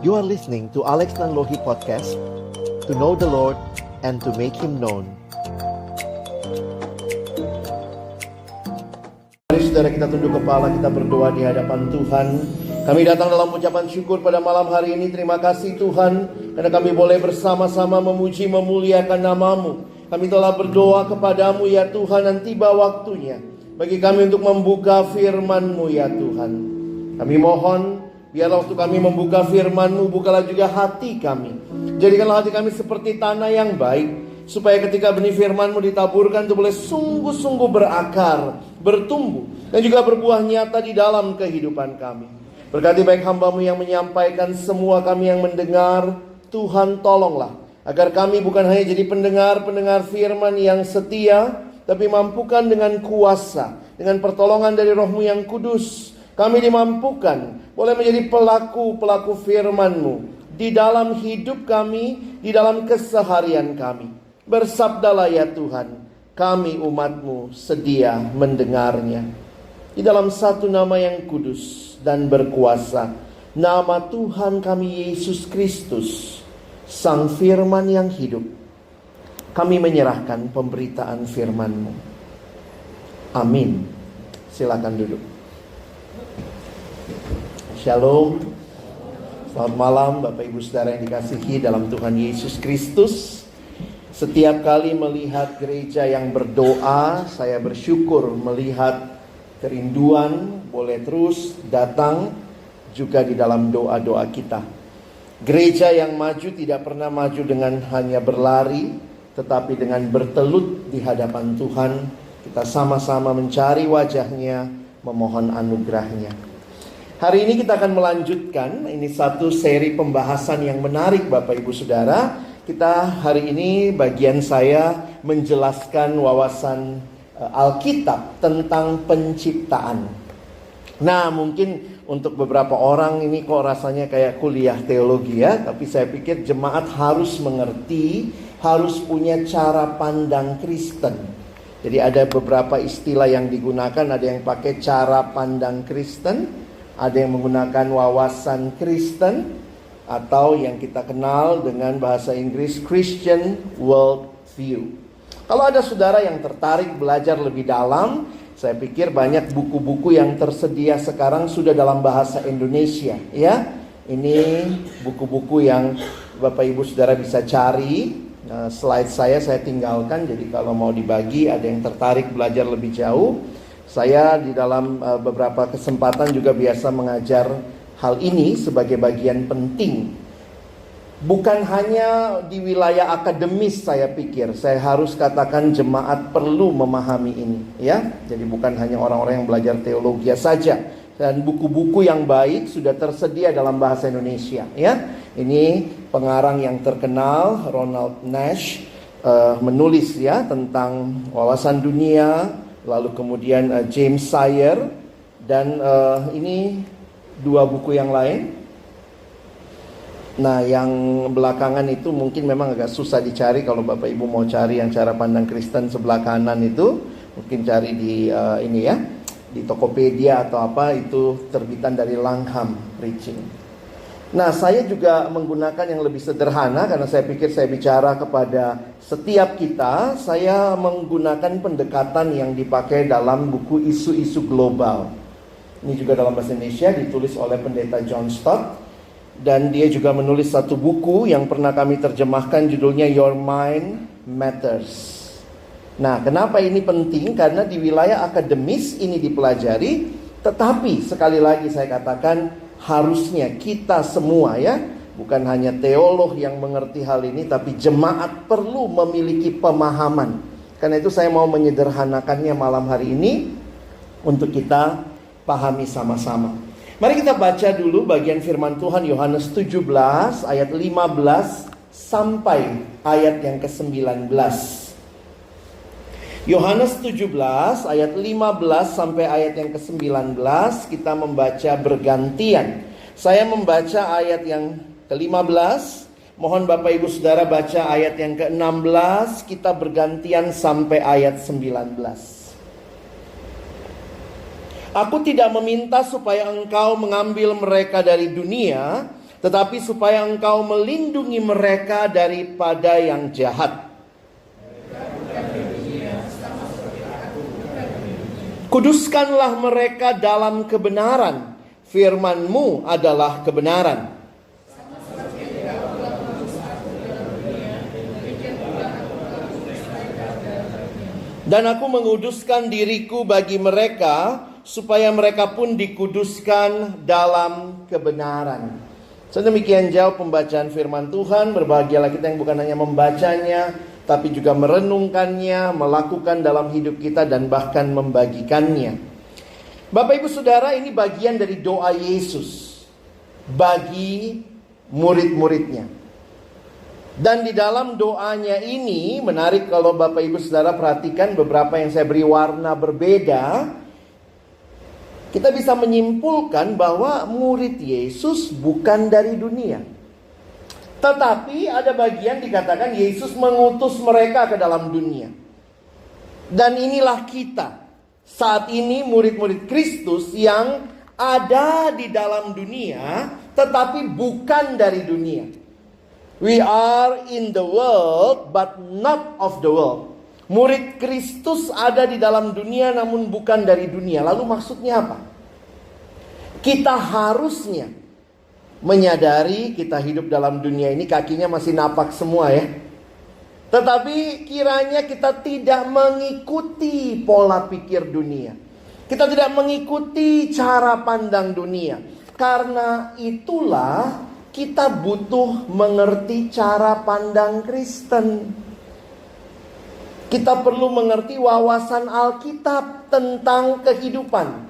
You are listening to Alex Nanlohi Podcast, to know the Lord and to make Him known. Mari saudara kita tunduk kepala, kita berdoa di hadapan Tuhan. Kami datang dalam ucapan syukur pada malam hari ini. Terima kasih Tuhan, karena kami boleh bersama-sama memuji memuliakan nama-Mu. Kami telah berdoa kepadamu ya Tuhan, dan tiba waktunya bagi kami untuk membuka firman-Mu ya Tuhan. Kami mohon, biarlah waktu kami membuka firman-Mu, bukalah juga hati kami. Jadikanlah hati kami seperti tanah yang baik, supaya ketika benih firman-Mu ditaburkan itu boleh sungguh-sungguh berakar, bertumbuh, dan juga berbuah nyata di dalam kehidupan kami. Berkati baik hamba-Mu yang menyampaikan, semua kami yang mendengar. Tuhan tolonglah, agar kami bukan hanya jadi pendengar-pendengar firman yang setia, tapi mampukan dengan kuasa, dengan pertolongan dari Roh-Mu yang kudus, kami dimampukan boleh menjadi pelaku-pelaku firman-Mu di dalam hidup kami, di dalam keseharian kami. Bersabdalah ya Tuhan, kami umat-Mu sedia mendengarnya. Di dalam satu nama yang kudus dan berkuasa, nama Tuhan kami Yesus Kristus, Sang Firman yang hidup, kami menyerahkan pemberitaan firman-Mu. Amin. Silakan duduk. Shalom. Selamat malam Bapak Ibu Saudara yang dikasihi dalam Tuhan Yesus Kristus. Setiap kali melihat gereja yang berdoa, saya bersyukur melihat kerinduan boleh terus datang juga di dalam doa-doa kita. Gereja yang maju tidak pernah maju dengan hanya berlari, tetapi dengan bertelut di hadapan Tuhan. Kita sama-sama mencari wajah-Nya, memohon anugerah-Nya. Hari ini kita akan melanjutkan, ini satu seri pembahasan yang menarik Bapak Ibu Saudara. Kita hari ini bagian saya menjelaskan wawasan Alkitab tentang penciptaan. Nah, mungkin untuk beberapa orang ini kok rasanya kayak kuliah teologi ya, tapi saya pikir jemaat harus mengerti, harus punya cara pandang Kristen. Jadi ada beberapa istilah yang digunakan, ada yang pakai cara pandang Kristen, ada yang menggunakan wawasan Kristen, atau yang kita kenal dengan bahasa Inggris Christian World View. Kalau ada saudara yang tertarik belajar lebih dalam, saya pikir banyak buku-buku yang tersedia sekarang sudah dalam bahasa Indonesia, ya. Ini buku-buku yang Bapak Ibu Saudara bisa cari. Nah, slide saya tinggalkan, jadi kalau mau dibagi, ada yang tertarik belajar lebih jauh. Saya di dalam beberapa kesempatan juga biasa mengajar hal ini sebagai bagian penting. Bukan hanya di wilayah akademis, saya pikir saya harus katakan jemaat perlu memahami ini, ya. Jadi bukan hanya orang-orang yang belajar teologi saja. Dan buku-buku yang baik sudah tersedia dalam bahasa Indonesia, ya. Ini pengarang yang terkenal Ronald Nash menulis ya tentang wawasan dunia, lalu kemudian James Sire, dan ini dua buku yang lain. Nah, yang belakangan itu mungkin memang agak susah dicari. Kalau Bapak Ibu mau cari yang cara pandang Kristen sebelah kanan itu, mungkin cari di ini ya, di Tokopedia atau apa, itu terbitan dari Langham Preaching. Nah, saya juga menggunakan yang lebih sederhana karena saya pikir saya bicara kepada setiap kita. Saya menggunakan pendekatan yang dipakai dalam buku Isu-Isu Global. Ini juga dalam bahasa Indonesia, ditulis oleh Pendeta John Stott. Dan dia juga menulis satu buku yang pernah kami terjemahkan, judulnya Your Mind Matters. Nah, kenapa ini penting? Karena di wilayah akademis ini dipelajari, tetapi sekali lagi saya katakan harusnya kita semua ya, bukan hanya teolog yang mengerti hal ini, tapi jemaat perlu memiliki pemahaman. Karena itu saya mau menyederhanakannya malam hari ini untuk kita pahami sama-sama. Mari kita baca dulu bagian firman Tuhan Yohanes 17 ayat 15 sampai ayat yang ke-19. Yohanes 17 ayat 15 sampai ayat yang ke-19 kita membaca bergantian. Saya membaca ayat yang ke-15, mohon Bapak Ibu Saudara baca ayat yang ke-16, kita bergantian sampai ayat 19. Aku tidak meminta supaya engkau mengambil mereka dari dunia, tetapi supaya engkau melindungi mereka daripada yang jahat. Kuduskanlah mereka dalam kebenaran. Firman-Mu adalah kebenaran. Dan aku menguduskan diriku bagi mereka, supaya mereka pun dikuduskan dalam kebenaran. Sedemikian jauh pembacaan firman Tuhan. Berbahagialah kita yang bukan hanya membacanya, tapi juga merenungkannya, melakukan dalam hidup kita, dan bahkan membagikannya. Bapak Ibu Saudara, ini bagian dari doa Yesus bagi murid-muridnya. Dan di dalam doanya ini, menarik kalau Bapak Ibu Saudara perhatikan beberapa yang saya beri warna berbeda. Kita bisa menyimpulkan bahwa murid Yesus bukan dari dunia. Tetapi ada bagian dikatakan Yesus mengutus mereka ke dalam dunia. Dan inilah kita saat ini, murid-murid Kristus yang ada di dalam dunia, tetapi bukan dari dunia. We are in the world, but not of the world. Murid Kristus ada di dalam dunia, namun bukan dari dunia. Lalu maksudnya apa? Kita harusnya menyadari kita hidup dalam dunia ini, kakinya masih napak semua ya. Tetapi kiranya kita tidak mengikuti pola pikir dunia. Kita tidak mengikuti cara pandang dunia. Karena itulah kita butuh mengerti cara pandang Kristen. Kita perlu mengerti wawasan Alkitab tentang kehidupan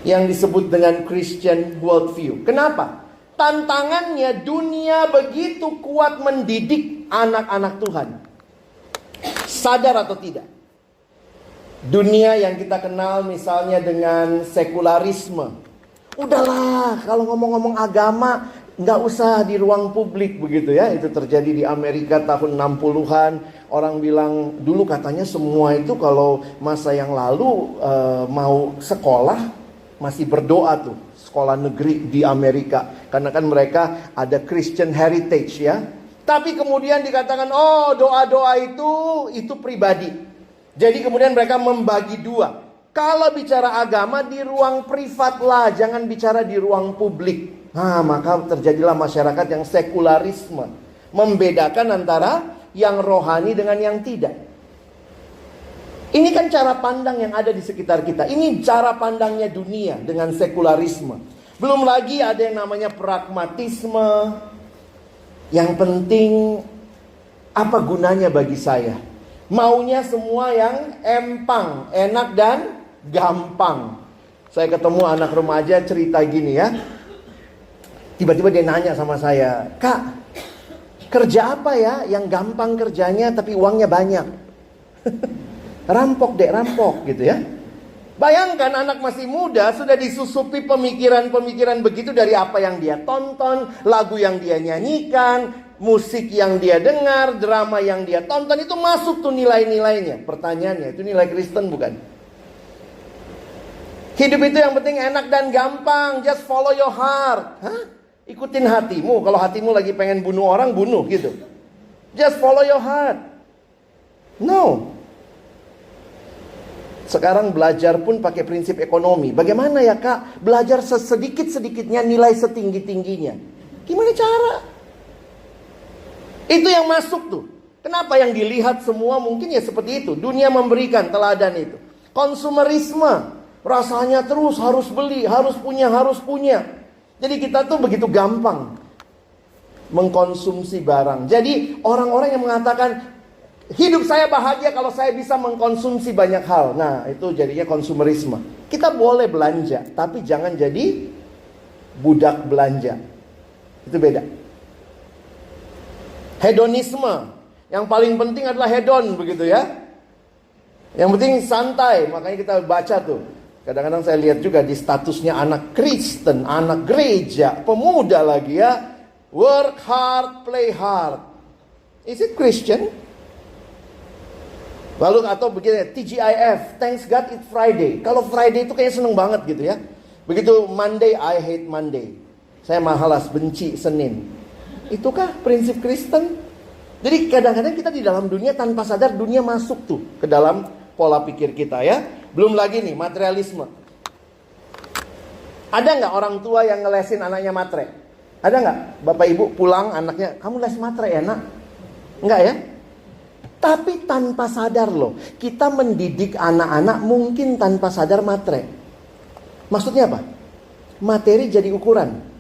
yang disebut dengan Christian worldview. Kenapa? Tantangannya, dunia begitu kuat mendidik anak-anak Tuhan. Sadar atau tidak? Dunia yang kita kenal misalnya dengan sekularisme. Udahlah, kalau ngomong-ngomong agama, nggak usah di ruang publik begitu ya. Itu terjadi di Amerika tahun 60-an. Orang bilang, dulu katanya semua itu kalau masa yang lalu mau sekolah, masih berdoa tuh. Sekolah negeri di Amerika. Karena kan mereka ada Christian heritage ya. Tapi kemudian dikatakan, oh doa-doa itu pribadi. Jadi kemudian mereka membagi dua. Kalau bicara agama di ruang privat lah, jangan bicara di ruang publik. Nah, maka terjadilah masyarakat yang sekularisme. Membedakan antara yang rohani dengan yang tidak. Ini kan cara pandang yang ada di sekitar kita. Ini cara pandangnya dunia dengan sekularisme. Belum lagi ada yang namanya pragmatisme. Yang penting, apa gunanya bagi saya? Maunya semua yang empang, enak dan gampang. Saya ketemu anak remaja cerita gini ya. Tiba-tiba dia nanya sama saya, "Kak, kerja apa ya yang gampang kerjanya tapi uangnya banyak?" Rampok dek, rampok gitu ya. Bayangkan anak masih muda sudah disusupi pemikiran-pemikiran begitu dari apa yang dia tonton, lagu yang dia nyanyikan, musik yang dia dengar, drama yang dia tonton, itu masuk tuh nilai-nilainya. Pertanyaannya, itu nilai Kristen bukan? Hidup itu yang penting enak dan gampang, just follow your heart. Hah? Ikutin hatimu, kalau hatimu lagi pengen bunuh orang, bunuh gitu. Just follow your heart. No. Sekarang belajar pun pakai prinsip ekonomi. Bagaimana ya kak? Belajar sesedikit-sedikitnya, nilai setinggi-tingginya. Gimana cara? Itu yang masuk tuh. Kenapa yang dilihat semua mungkin ya seperti itu. Dunia memberikan teladan itu. Konsumerisme. Rasanya terus harus beli, harus punya. Jadi kita tuh begitu gampang mengkonsumsi barang. Jadi orang-orang yang mengatakan hidup saya bahagia kalau saya bisa mengkonsumsi banyak hal. Nah, itu jadinya konsumerisme. Kita boleh belanja, tapi jangan jadi budak belanja. Itu beda. Hedonisme. Yang paling penting adalah hedon, begitu ya. Yang penting santai, makanya kita baca tuh. Kadang-kadang saya lihat juga di statusnya anak Kristen, anak gereja, pemuda lagi ya. Work hard, play hard. Is it Christian? Lalu atau begini, TGIF, Thanks God It's Friday. Kalau Friday itu kayaknya seneng banget gitu ya. Begitu Monday, I hate Monday. Saya malas, benci Senin. Itukah prinsip Kristen? Jadi kadang-kadang kita di dalam dunia tanpa sadar dunia masuk tuh ke dalam pola pikir kita ya. Belum lagi nih materialisme. Ada nggak orang tua yang ngelesin anaknya matre? Ada nggak? Bapak ibu pulang anaknya, kamu les matre ya nak? Enggak ya? Tapi tanpa sadar loh, kita mendidik anak-anak mungkin tanpa sadar matre. Maksudnya apa? Materi jadi ukuran.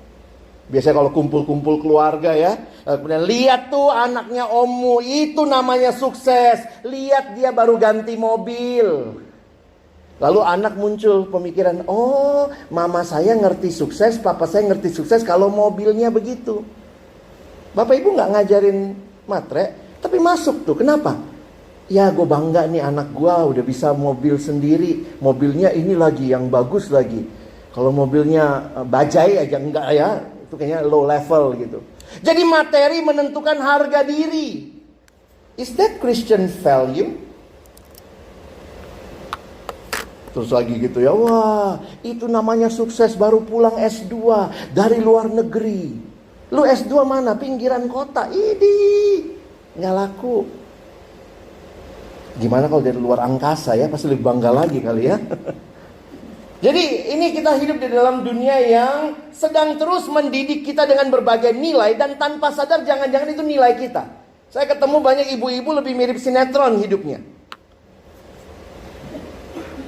Biasanya kalau kumpul-kumpul keluarga ya, kemudian lihat tuh anaknya ommu, itu namanya sukses. Lihat dia baru ganti mobil. Lalu anak muncul pemikiran, oh mama saya ngerti sukses, papa saya ngerti sukses kalau mobilnya begitu. Bapak ibu gak ngajarin matre, tapi masuk tuh, kenapa? Ya gue bangga nih anak gue udah bisa mobil sendiri. Mobilnya ini lagi yang bagus lagi. Kalau mobilnya bajai aja enggak ya, itu kayaknya low level gitu. Jadi materi menentukan harga diri. Is that Christian value? Terus lagi gitu ya, wah itu namanya sukses baru pulang S2 dari luar negeri. Lu S2 mana? Pinggiran kota. Idi, nggak laku. Gimana kalau dari luar angkasa ya, pasti lebih bangga lagi kali ya. Jadi ini kita hidup di dalam dunia yang sedang terus mendidik kita dengan berbagai nilai. Dan tanpa sadar jangan-jangan itu nilai kita. Saya ketemu banyak ibu-ibu lebih mirip sinetron hidupnya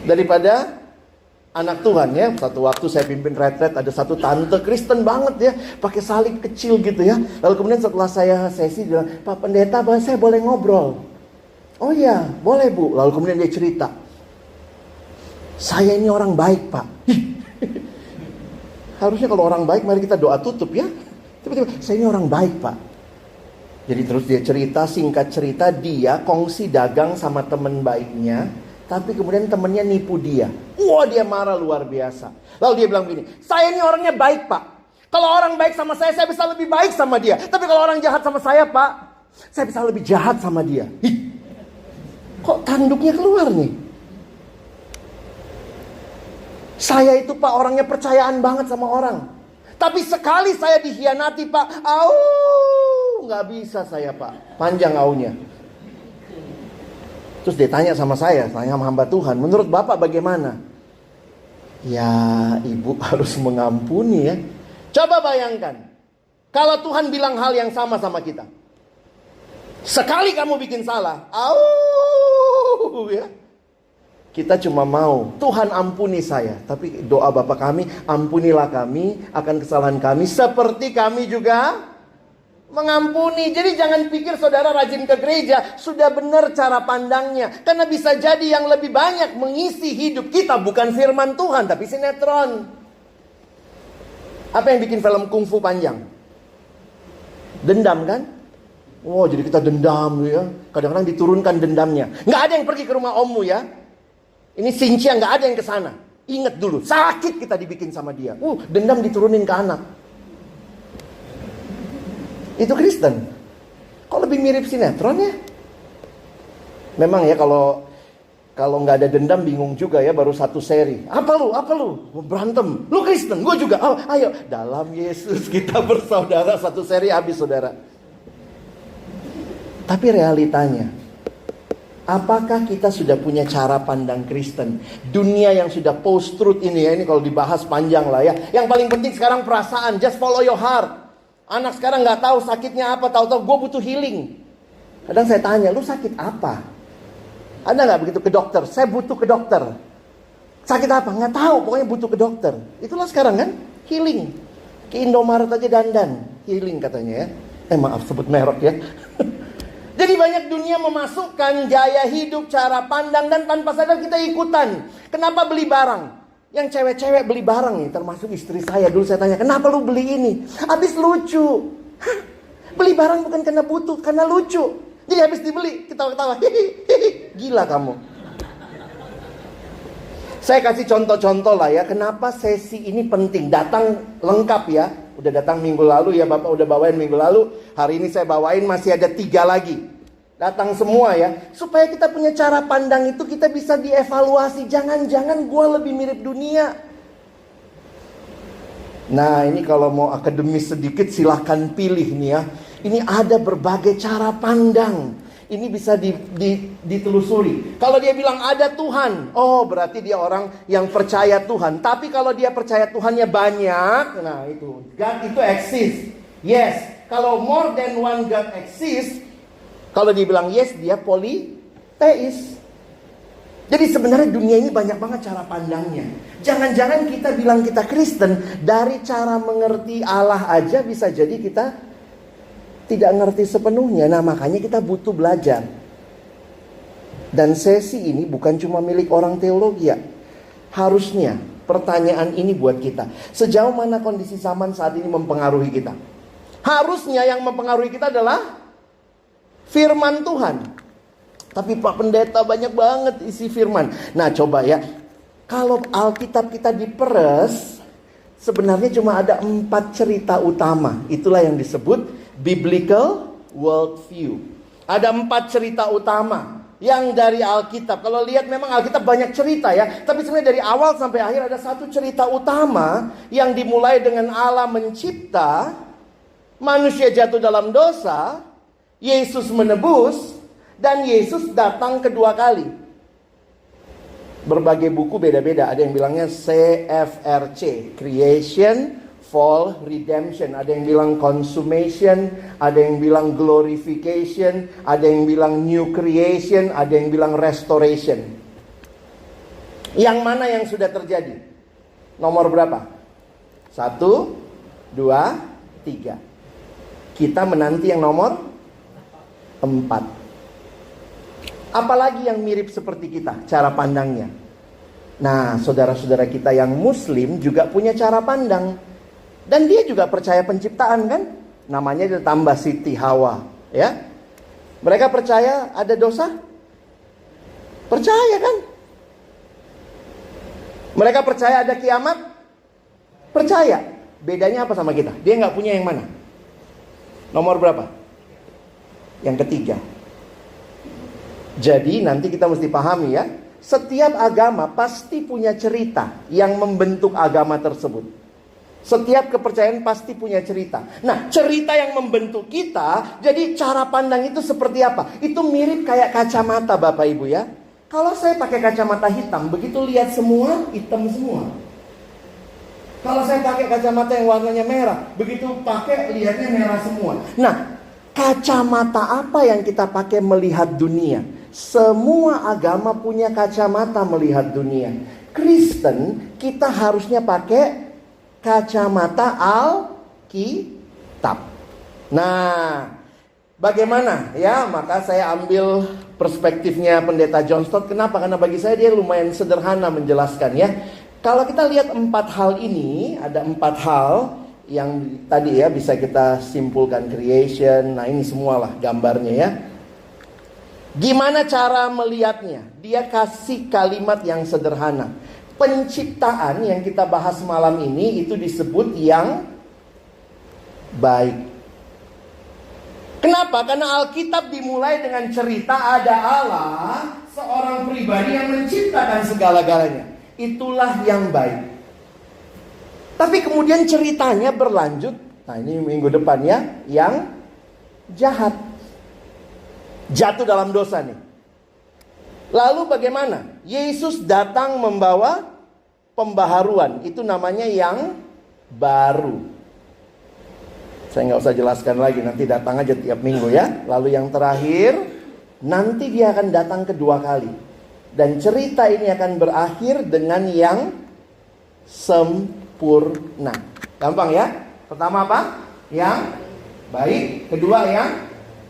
daripada anak Tuhan ya. Satu waktu saya pimpin retret, ada satu tante Kristen banget ya, pakai salib kecil gitu ya. Lalu kemudian setelah saya sesi dia bilang, Pak Pendeta, saya boleh ngobrol? Oh iya, boleh Bu. Lalu kemudian dia cerita, saya ini orang baik Pak. Harusnya kalau orang baik mari kita doa tutup ya. Tiba-tiba, saya ini orang baik Pak. Jadi terus dia cerita, singkat cerita, dia kongsi dagang sama teman baiknya. Tapi kemudian temannya nipu dia. Wah dia marah luar biasa. Lalu dia bilang begini, saya ini orangnya baik Pak. Kalau orang baik sama saya bisa lebih baik sama dia. Tapi kalau orang jahat sama saya Pak, saya bisa lebih jahat sama dia. Kok tanduknya keluar nih? Saya itu Pak orangnya percayaan banget sama orang. Tapi sekali saya dikhianati Pak, nggak bisa saya Pak. Panjang aunya. Terus dia tanya sama saya, tanya sama hamba Tuhan, menurut Bapak bagaimana? Ya ibu harus mengampuni ya. Coba bayangkan, kalau Tuhan bilang hal yang sama kita. Sekali kamu bikin salah, ya. Kita cuma mau, Tuhan ampuni saya. Tapi doa Bapa kami, ampunilah kami akan kesalahan kami, seperti kami juga mengampuni. Jadi jangan pikir saudara rajin ke gereja sudah benar cara pandangnya. Karena bisa jadi yang lebih banyak mengisi hidup kita bukan firman Tuhan, tapi sinetron. Apa yang bikin film kungfu panjang? Dendam kan? Oh jadi kita dendam ya. Kadang-kadang diturunkan dendamnya. Nggak ada yang pergi ke rumah ommu ya. Ini Sincia nggak ada yang ke sana. Ingat dulu, sakit kita dibikin sama dia. Dendam diturunin ke anak. Itu Kristen. Kok lebih mirip sinetron ya? Memang ya kalau nggak ada dendam bingung juga ya, baru satu seri. Apa lu? Berantem. Lu Kristen, gue juga. Oh, ayo, dalam Yesus kita bersaudara, satu seri habis saudara. Tapi realitanya, apakah kita sudah punya cara pandang Kristen? Dunia yang sudah post truth ini ya, ini kalau dibahas panjang lah ya. Yang paling penting sekarang perasaan, just follow your heart. Anak sekarang nggak tahu sakitnya apa, tahu-tahu gue butuh healing. Kadang saya tanya, lu sakit apa? Ada nggak begitu ke dokter? Saya butuh ke dokter. Sakit apa? Nggak tahu, pokoknya butuh ke dokter. Itulah sekarang kan, healing. Ke Indomaret aja dandan, healing katanya ya. Maaf sebut merek ya. Jadi banyak dunia memasukkan gaya hidup, cara pandang, dan tanpa sadar kita ikutan. Kenapa beli barang? Yang cewek-cewek beli barang nih, termasuk istri saya. Dulu saya tanya, kenapa lu beli ini? Habis lucu. Hah? Beli barang bukan karena butuh, karena lucu. Jadi habis dibeli, ketawa-ketawa. Gila kamu. Saya kasih contoh-contoh lah ya, kenapa sesi ini penting. Datang lengkap ya. Udah datang minggu lalu ya, Bapak udah bawain minggu lalu. Hari ini saya bawain masih ada 3 lagi. Datang semua ya. Supaya kita punya cara pandang itu kita bisa dievaluasi. Jangan-jangan gue lebih mirip dunia. Nah ini kalau mau akademis sedikit silahkan pilih nih ya. Ini ada berbagai cara pandang. Ini bisa ditelusuri. Kalau dia bilang ada Tuhan, oh berarti dia orang yang percaya Tuhan. Tapi kalau dia percaya Tuhannya banyak, nah itu God itu exist. Yes, kalau more than one God exist, kalau dia bilang yes, dia polytheist. Jadi sebenarnya dunia ini banyak banget cara pandangnya. Jangan-jangan kita bilang kita Kristen, dari cara mengerti Allah aja bisa jadi kita tidak ngerti sepenuhnya. Nah makanya kita butuh belajar. Dan sesi ini bukan cuma milik orang teologi ya. Harusnya pertanyaan ini buat kita. Sejauh mana kondisi zaman saat ini mempengaruhi kita? Harusnya yang mempengaruhi kita adalah firman Tuhan. Tapi Pak Pendeta banyak banget isi firman. Nah coba ya. Kalau Alkitab kita diperes, sebenarnya cuma ada 4 cerita utama. Itulah yang disebut biblical worldview. Ada 4 cerita utama yang dari Alkitab. Kalau lihat memang Alkitab banyak cerita ya. Tapi sebenarnya dari awal sampai akhir ada satu cerita utama yang dimulai dengan Allah mencipta, manusia jatuh dalam dosa, Yesus menebus, dan Yesus datang kedua kali. Berbagai buku beda-beda. Ada yang bilangnya CFRC, Creation, Fall, Redemption. Ada yang bilang Consummation, ada yang bilang Glorification, ada yang bilang New Creation, ada yang bilang Restoration. Yang mana yang sudah terjadi? Nomor berapa? 1, 2, 3. Kita menanti yang nomor 4. Apalagi yang mirip seperti kita, cara pandangnya. Nah, saudara-saudara kita yang Muslim juga punya cara pandang. Dan dia juga percaya penciptaan kan? Namanya ditambah Siti Hawa, ya. Mereka percaya ada dosa? Percaya kan? Mereka percaya ada kiamat? Percaya. Bedanya apa sama kita? Dia nggak punya yang mana? Nomor berapa? Yang ketiga. Jadi nanti kita mesti pahami ya. Setiap agama pasti punya cerita yang membentuk agama tersebut. Setiap kepercayaan pasti punya cerita. Nah, cerita yang membentuk kita, jadi cara pandang itu seperti apa? Itu mirip kayak kacamata Bapak Ibu ya. Kalau saya pakai kacamata hitam, begitu lihat semua, hitam semua. Kalau saya pakai kacamata yang warnanya merah, begitu pakai lihatnya merah semua. Nah, kacamata apa yang kita pakai melihat dunia? Semua agama punya kacamata melihat dunia. Kristen, kita harusnya pakai kacamata Alkitab. Nah, bagaimana ya? Maka saya ambil perspektifnya Pendeta John Stott. Kenapa? Karena bagi saya dia lumayan sederhana menjelaskan ya. Kalau kita lihat 4 hal ini, ada 4 hal yang tadi ya bisa kita simpulkan creation. Nah, ini semualah gambarnya ya. Gimana cara melihatnya? Dia kasih kalimat yang sederhana. Penciptaan yang kita bahas malam ini itu disebut yang baik. Kenapa? Karena Alkitab dimulai dengan cerita ada Allah, seorang pribadi yang menciptakan segala-galanya. Itulah yang baik. Tapi kemudian ceritanya berlanjut. Nah ini minggu depan ya, yang jahat. Jatuh dalam dosa nih. Lalu bagaimana? Yesus datang membawa pembaharuan. Itu namanya yang baru. Saya nggak usah jelaskan lagi. Nanti datang aja tiap minggu ya. Lalu yang terakhir, nanti dia akan datang kedua kali. Dan cerita ini akan berakhir dengan yang sempurna. Gampang ya? Pertama apa? Yang baik. Kedua yang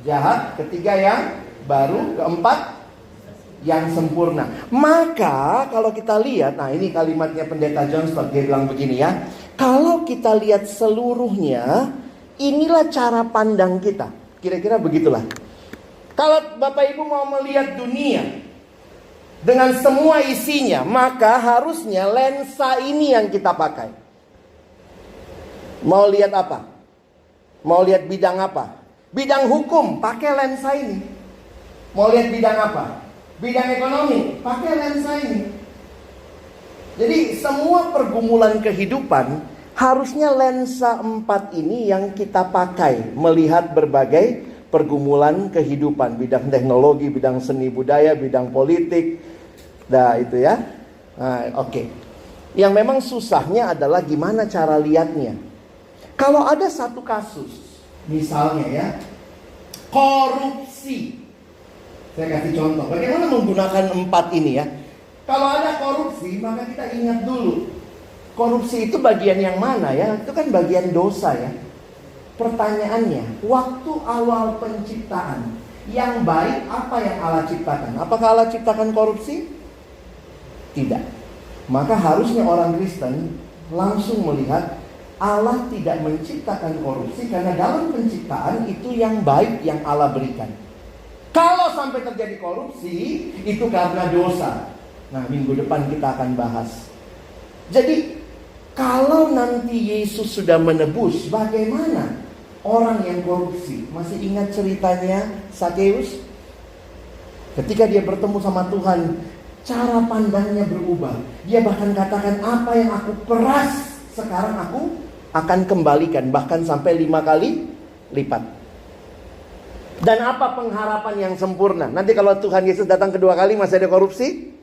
jahat. Ketiga yang baru. Keempat yang sempurna. Maka kalau kita lihat, nah ini kalimatnya Pendeta John Stott, dia bilang begini ya. Kalau kita lihat seluruhnya, inilah cara pandang kita. Kira-kira begitulah. Kalau Bapak Ibu mau melihat dunia dengan semua isinya, maka harusnya lensa ini yang kita pakai. Mau lihat apa? Mau lihat bidang apa? Bidang hukum, pakai lensa ini. Mau lihat bidang apa? Bidang ekonomi, pakai lensa ini. Jadi semua pergumulan kehidupan harusnya lensa 4 ini yang kita pakai melihat berbagai pergumulan kehidupan, bidang teknologi, bidang seni budaya, bidang politik. Nah, itu ya. Nah, oke. Yang memang susahnya adalah gimana cara lihatnya. Kalau ada satu kasus, misalnya ya, korupsi. Saya kasih contoh, bagaimana menggunakan 4 ini ya. Kalau ada korupsi, maka kita ingat dulu. Korupsi itu bagian yang mana ya? Itu kan bagian dosa ya. Pertanyaannya, waktu awal penciptaan, yang baik apa yang Allah ciptakan? Apakah Allah ciptakan korupsi? Tidak. Maka harusnya orang Kristen langsung melihat Allah tidak menciptakan korupsi, karena dalam penciptaan itu yang baik yang Allah berikan. Kalau sampai terjadi korupsi, itu karena dosa. Nah, minggu depan kita akan bahas. Jadi, kalau nanti Yesus sudah menebus, bagaimana orang yang korupsi? Masih ingat ceritanya Sakeus? Ketika dia bertemu sama Tuhan, cara pandangnya berubah. Dia bahkan katakan, apa yang aku peras, sekarang aku akan kembalikan. Bahkan sampai 5 kali lipat. Dan apa pengharapan yang sempurna? Nanti kalau Tuhan Yesus datang kedua kali, masih ada korupsi?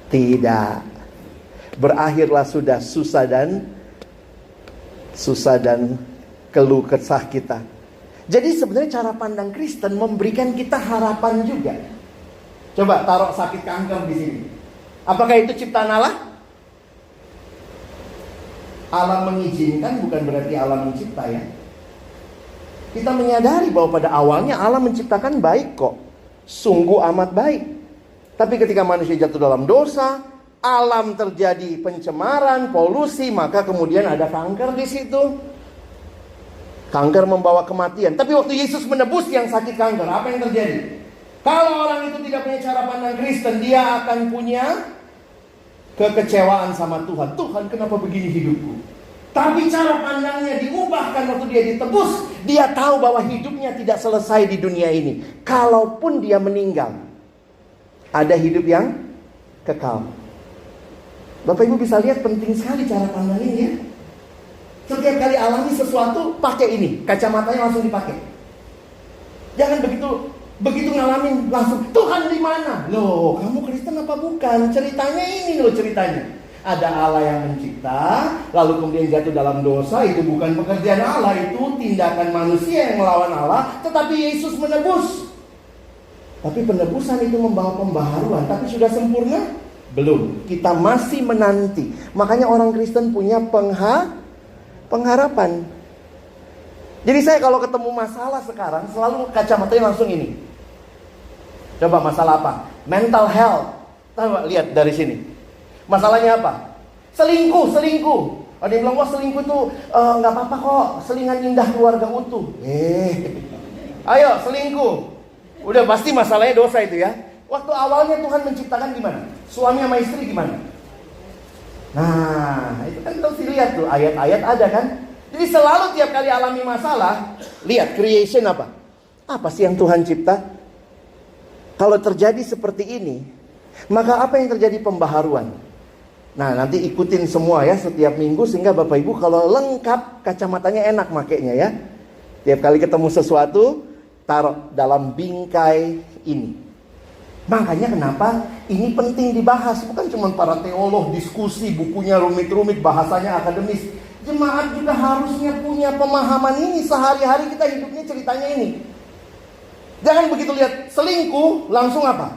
Tidak. Berakhirlah sudah susah dan keluh kesah kita. Jadi sebenarnya cara pandang Kristen memberikan kita harapan juga. Coba taruh sakit kanker di sini. Apakah itu ciptaan Allah? Allah mengizinkan bukan berarti Allah mencipta ya. Kita menyadari bahwa pada awalnya Allah menciptakan baik kok. Sungguh amat baik. Tapi ketika manusia jatuh dalam dosa, alam terjadi pencemaran, polusi, maka kemudian ada kanker di situ. Kanker membawa kematian. Tapi waktu Yesus menebus yang sakit kanker, apa yang terjadi? Kalau orang itu tidak punya cara pandang Kristen, dia akan punya kekecewaan sama Tuhan. Tuhan, kenapa begini hidupku? Tapi cara pandangnya diubahkan waktu dia ditebus. Dia tahu bahwa hidupnya tidak selesai di dunia ini. Kalaupun dia meninggal, ada hidup yang kekal. Bapak Ibu bisa lihat penting sekali cara pandang ini ya. Setiap kali alami sesuatu, pakai ini. Kacamatanya langsung dipakai. Jangan begitu ngalamin langsung, Tuhan di mana? Loh, kamu Kristen apa bukan? Ceritanya ini loh ceritanya. Ada Allah yang mencipta, lalu kemudian jatuh dalam dosa. Itu bukan pekerjaan Allah, itu tindakan manusia yang melawan Allah. Tetapi Yesus menebus. Tapi penebusan itu membawa pembaharuan. Tapi sudah sempurna? Belum. Kita masih menanti. Makanya orang Kristen punya pengharapan. Jadi saya kalau ketemu masalah sekarang, selalu kacamatanya langsung ini. Coba masalah apa? Mental health. Coba lihat dari sini. Masalahnya apa? Selingkuh. Ada yang bilang, wah selingkuh itu gak apa-apa kok. Selingan indah keluarga utuh. Ayo selingkuh. Udah pasti masalahnya dosa itu ya. Waktu awalnya Tuhan menciptakan gimana? Suami sama istri gimana? Nah, itu kan harus dilihat tuh. Ayat-ayat ada kan? Jadi selalu tiap kali alami masalah, lihat creation apa? Apa sih yang Tuhan cipta? Kalau terjadi seperti ini, maka apa yang terjadi pembaharuan? Nah, nanti ikutin semua ya setiap minggu, sehingga Bapak Ibu kalau lengkap kacamatanya enak makainya ya. Tiap kali ketemu sesuatu, taruh dalam bingkai ini. Makanya kenapa ini penting dibahas. Bukan cuma para teolog diskusi, bukunya rumit-rumit, bahasanya akademis. Jemaat juga harusnya punya pemahaman ini. Sehari-hari kita hidupnya ceritanya ini. Jangan begitu lihat selingkuh langsung apa?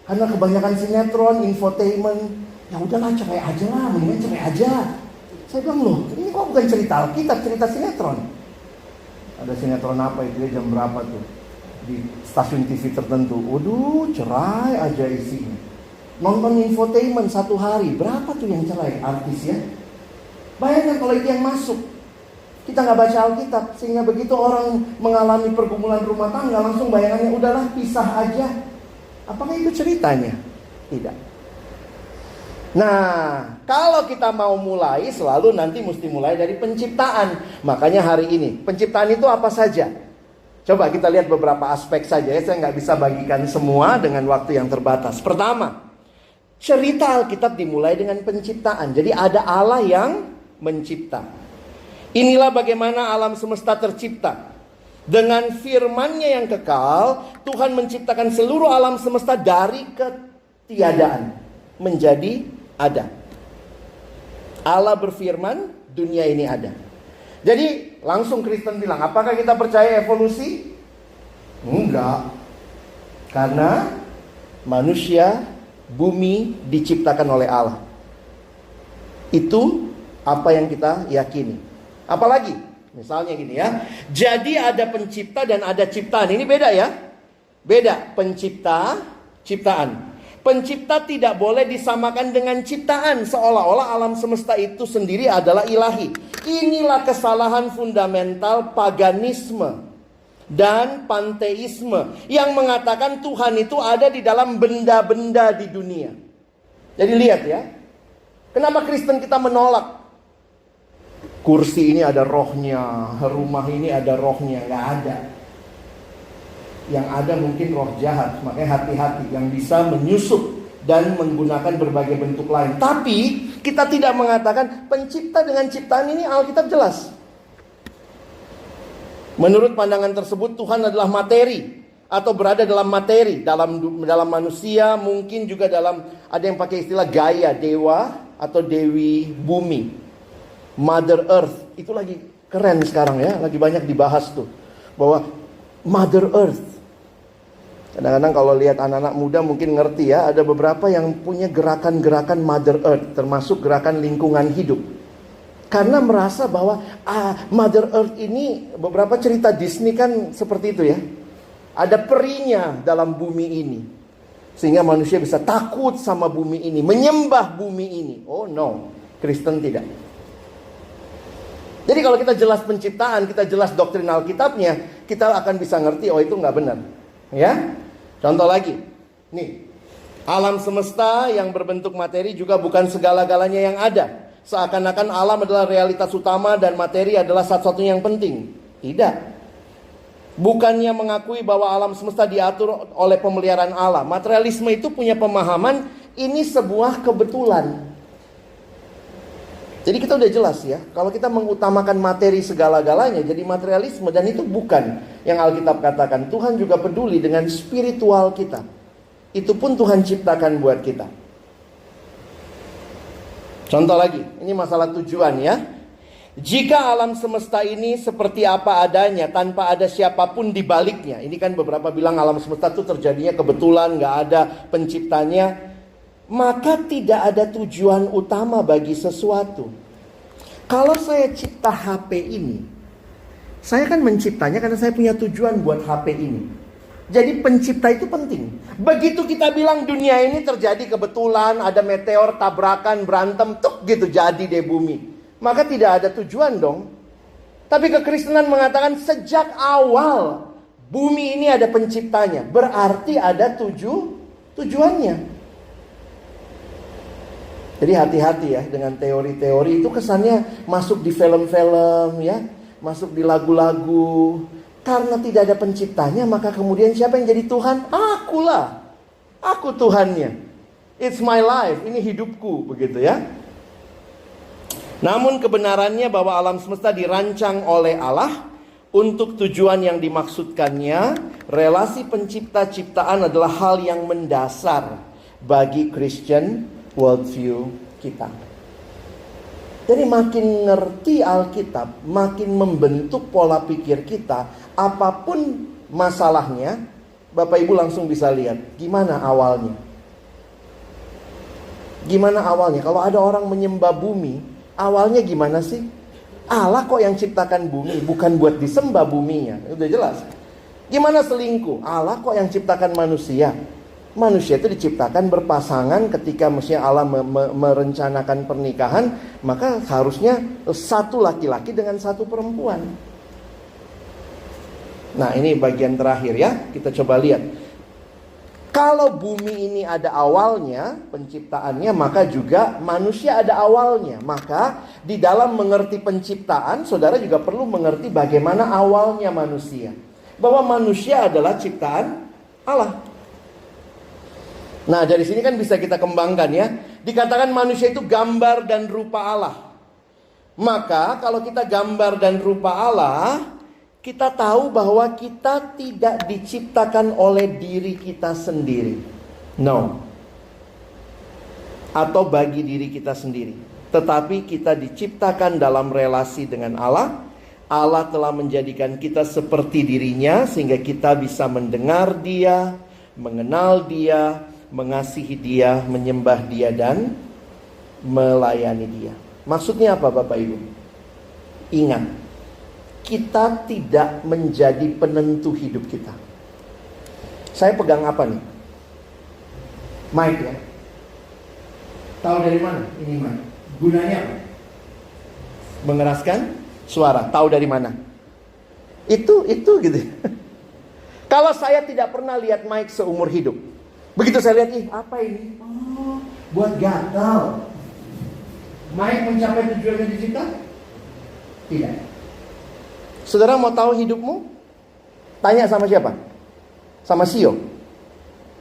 Karena kebanyakan sinetron, infotainment. Ya udahlah cerai aja lah, mendingan cerai aja. Saya bilang loh, ini kok bukan cerita Alkitab, cerita sinetron. Ada sinetron apa itu ya, jam berapa tuh? Di stasiun TV tertentu. Waduh, cerai aja isinya. Nonton infotainment 1 hari, berapa tuh yang cerai artis ya? Bayangkan kalau itu yang masuk. Kita gak baca Alkitab, sehingga begitu orang mengalami pergumulan rumah tangga, langsung bayangannya udahlah pisah aja. Apakah itu ceritanya? Tidak. Nah, kalau kita mau mulai, selalu nanti mesti mulai dari penciptaan. Makanya hari ini, penciptaan itu apa saja? Coba kita lihat beberapa aspek saja ya. Saya nggak bisa bagikan semua dengan waktu yang terbatas. Pertama, cerita Alkitab dimulai dengan penciptaan. Jadi ada Allah yang mencipta. Inilah bagaimana alam semesta tercipta. Dengan firman-Nya yang kekal, Tuhan menciptakan seluruh alam semesta dari ketiadaan menjadi ada. Allah berfirman, dunia ini ada. Jadi langsung Kristen bilang, apakah kita percaya evolusi? Enggak. Karena manusia, bumi diciptakan oleh Allah. Itu apa yang kita yakini. Apalagi? Misalnya gini ya. Jadi ada pencipta dan ada ciptaan. Ini beda ya. Beda. Pencipta, ciptaan. Pencipta tidak boleh disamakan dengan ciptaan. Seolah-olah alam semesta itu sendiri adalah ilahi. Inilah kesalahan fundamental paganisme dan panteisme yang mengatakan Tuhan itu ada di dalam benda-benda di dunia. Jadi lihat ya. Kenapa Kristen kita menolak? Kursi ini ada rohnya, rumah ini ada rohnya. Nggak ada. Yang ada mungkin roh jahat. Makanya hati-hati yang bisa menyusup dan menggunakan berbagai bentuk lain. Tapi kita tidak mengatakan pencipta dengan ciptaan ini. Alkitab jelas. Menurut pandangan tersebut Tuhan adalah materi atau berada dalam materi, dalam manusia, mungkin juga dalam, ada yang pakai istilah Gaia, dewa atau dewi bumi. Mother Earth, itu lagi keren sekarang ya, lagi banyak dibahas tuh, bahwa Mother Earth. Kadang-kadang kalau lihat anak-anak muda mungkin ngerti ya, ada beberapa yang punya gerakan-gerakan Mother Earth, termasuk gerakan lingkungan hidup. Karena merasa bahwa Mother Earth ini, beberapa cerita Disney kan seperti itu ya. Ada perinya dalam bumi ini. Sehingga manusia bisa takut sama bumi ini, menyembah bumi ini. Oh no, Kristen tidak. Jadi kalau kita jelas penciptaan, kita jelas doktrin Alkitabnya, kita akan bisa ngerti, oh itu nggak benar. Ya, contoh lagi. Nih, alam semesta yang berbentuk materi juga bukan segala-galanya yang ada. Seakan-akan alam adalah realitas utama dan materi adalah satu-satunya yang penting. Tidak. Bukannya mengakui bahwa alam semesta diatur oleh pemeliharaan Allah. Materialisme itu punya pemahaman, ini sebuah kebetulan. Jadi kita udah jelas ya, kalau kita mengutamakan materi segala-galanya jadi materialisme, dan itu bukan yang Alkitab katakan. Tuhan juga peduli dengan spiritual kita. Itu pun Tuhan ciptakan buat kita. Contoh lagi, ini masalah tujuan ya. Jika alam semesta ini seperti apa adanya tanpa ada siapapun di baliknya. Ini kan beberapa bilang alam semesta itu terjadinya kebetulan, gak ada penciptanya. Maka tidak ada tujuan utama bagi sesuatu. Kalau saya cipta HP ini, saya kan menciptanya karena saya punya tujuan buat HP ini. Jadi pencipta itu penting. Begitu kita bilang dunia ini terjadi kebetulan, ada meteor, tabrakan, berantem, tuk gitu jadi deh bumi. Maka tidak ada tujuan dong. Tapi kekristenan mengatakan sejak awal bumi ini ada penciptanya. Berarti ada tujuannya. Jadi hati-hati ya dengan teori-teori itu, kesannya masuk di film-film ya, masuk di lagu-lagu. Karena tidak ada penciptanya, maka kemudian siapa yang jadi Tuhan? Akulah. Aku Tuhannya. It's my life, ini hidupku, begitu ya. Namun kebenarannya bahwa alam semesta dirancang oleh Allah untuk tujuan yang dimaksudkannya. Relasi pencipta-ciptaan adalah hal yang mendasar bagi Christian worldview kita. Jadi makin ngerti Alkitab, makin membentuk pola pikir kita. Apapun masalahnya, Bapak Ibu langsung bisa lihat gimana awalnya. Gimana awalnya? Kalau ada orang menyembah bumi, awalnya gimana sih? Allah kok yang ciptakan bumi, bukan buat disembah buminya. Udah jelas. Gimana selingkuh? Allah kok yang ciptakan manusia. Manusia itu diciptakan berpasangan. Ketika Mesias Allah merencanakan pernikahan, maka harusnya satu laki-laki dengan satu perempuan. Nah ini bagian terakhir ya. Kita coba lihat. Kalau bumi ini ada awalnya, penciptaannya, maka juga manusia ada awalnya. Maka di dalam mengerti penciptaan, saudara juga perlu mengerti bagaimana awalnya manusia. bahwa manusia adalah ciptaan Allah. Nah, dari sini kan bisa kita kembangkan ya. Dikatakan manusia itu gambar dan rupa Allah. Maka kalau kita gambar dan rupa Allah, kita tahu bahwa kita tidak diciptakan oleh diri kita sendiri. No. Atau bagi diri kita sendiri. Tetapi kita diciptakan dalam relasi dengan Allah. Allah telah menjadikan kita seperti dirinya sehingga kita bisa mendengar Dia, mengenal Dia, mengasihi Dia, menyembah Dia, dan melayani Dia. Maksudnya apa Bapak Ibu? Ingat, kita tidak menjadi penentu hidup kita. Saya pegang apa nih? Mic ya. Tahu dari mana ini mic? Gunanya apa? Mengeraskan suara. Tahu dari mana? Itu gitu. Kalau saya tidak pernah lihat mic seumur hidup, begitu saya lihat, apa ini? Oh, buat gatal. Mic mencapai tujuannya dicipta? Tidak. Saudara mau tahu hidupmu? Tanya sama siapa? Sama Sio.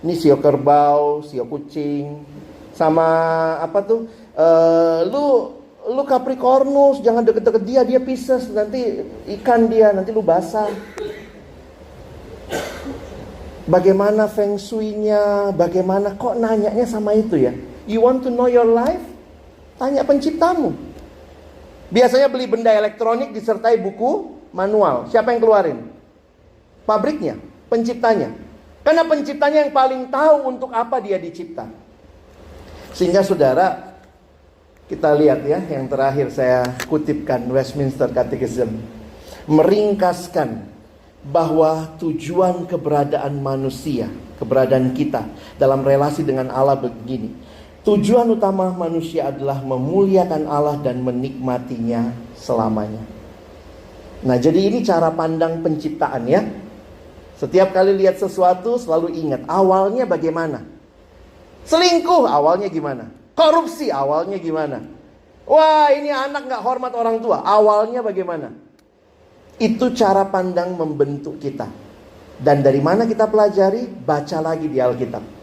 Ini Sio kerbau, Sio kucing, sama apa tuh? Lu Capricornus, jangan deket-deket dia, dia Pisces, nanti ikan dia, nanti lu basah. Bagaimana feng shui-nya, bagaimana, kok nanyanya sama itu ya? You want to know your life? Tanya penciptamu. Biasanya beli benda elektronik disertai buku manual. Siapa yang keluarin? Pabriknya, penciptanya. Karena penciptanya yang paling tahu untuk apa dia dicipta. Sehingga saudara, kita lihat ya, yang terakhir saya kutipkan Westminster Catechism, meringkaskan bahwa tujuan keberadaan manusia, keberadaan kita dalam relasi dengan Allah begini. Tujuan utama manusia adalah memuliakan Allah dan menikmatinya selamanya. Nah, jadi ini cara pandang penciptaan ya. Setiap kali lihat sesuatu selalu ingat awalnya bagaimana. Selingkuh awalnya gimana? Korupsi awalnya gimana? Wah, ini anak gak hormat orang tua, awalnya bagaimana? Itu cara pandang membentuk kita. Dan dari mana kita pelajari? Baca lagi di Alkitab.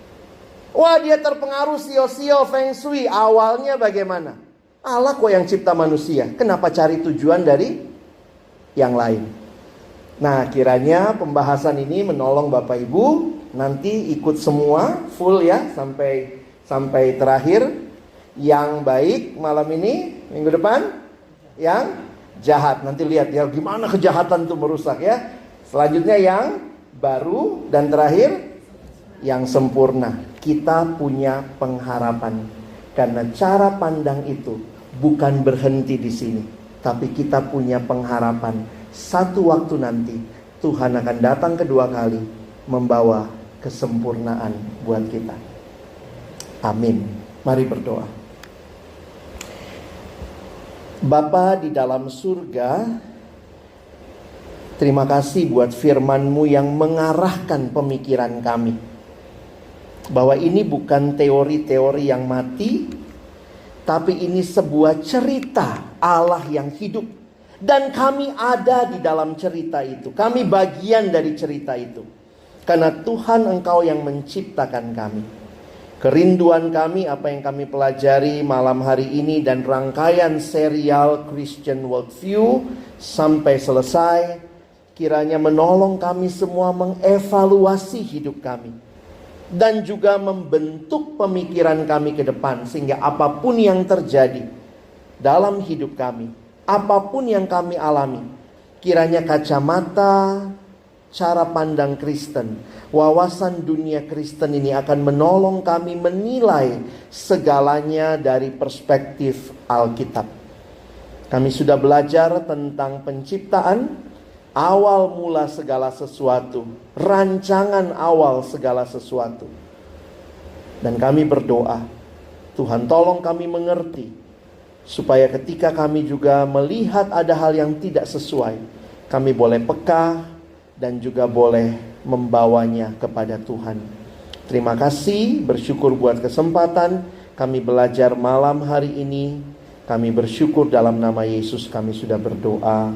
Wah, dia terpengaruh sio-sio feng shui, awalnya bagaimana? Allah kok yang cipta manusia, kenapa cari tujuan dari yang lain? Nah, kiranya pembahasan ini menolong Bapak Ibu. Nanti ikut semua full ya, sampai terakhir. Yang baik malam ini, minggu depan yang jahat. Nanti lihat ya gimana kejahatan itu merusak ya. Selanjutnya yang baru, dan terakhir yang sempurna. Kita punya pengharapan karena cara pandang itu bukan berhenti di sini, tapi kita punya pengharapan satu waktu nanti Tuhan akan datang kedua kali membawa kesempurnaan buat kita. Amin. Mari berdoa. Bapa di dalam surga, terima kasih buat firman-Mu yang mengarahkan pemikiran kami. Bahwa ini bukan teori-teori yang mati, tapi ini sebuah cerita Allah yang hidup. Dan kami ada di dalam cerita itu. Kami bagian dari cerita itu. Karena Tuhan Engkau yang menciptakan kami. Kerinduan kami, apa yang kami pelajari malam hari ini dan rangkaian serial Christian Worldview sampai selesai, kiranya menolong kami semua mengevaluasi hidup kami. Dan juga membentuk pemikiran kami ke depan. Sehingga apapun yang terjadi dalam hidup kami, apapun yang kami alami, kiranya kacamata, cara pandang Kristen, wawasan dunia Kristen ini akan menolong kami menilai segalanya dari perspektif Alkitab. Kami sudah belajar tentang penciptaan, awal mula segala sesuatu, rancangan awal segala sesuatu. Dan kami berdoa, Tuhan tolong kami mengerti, supaya ketika kami juga melihat ada hal yang tidak sesuai, kami boleh peka dan juga boleh membawanya kepada Tuhan. Terima kasih, bersyukur buat kesempatan kami belajar malam hari ini. Kami bersyukur dalam nama Yesus kami sudah berdoa.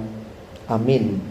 Amin.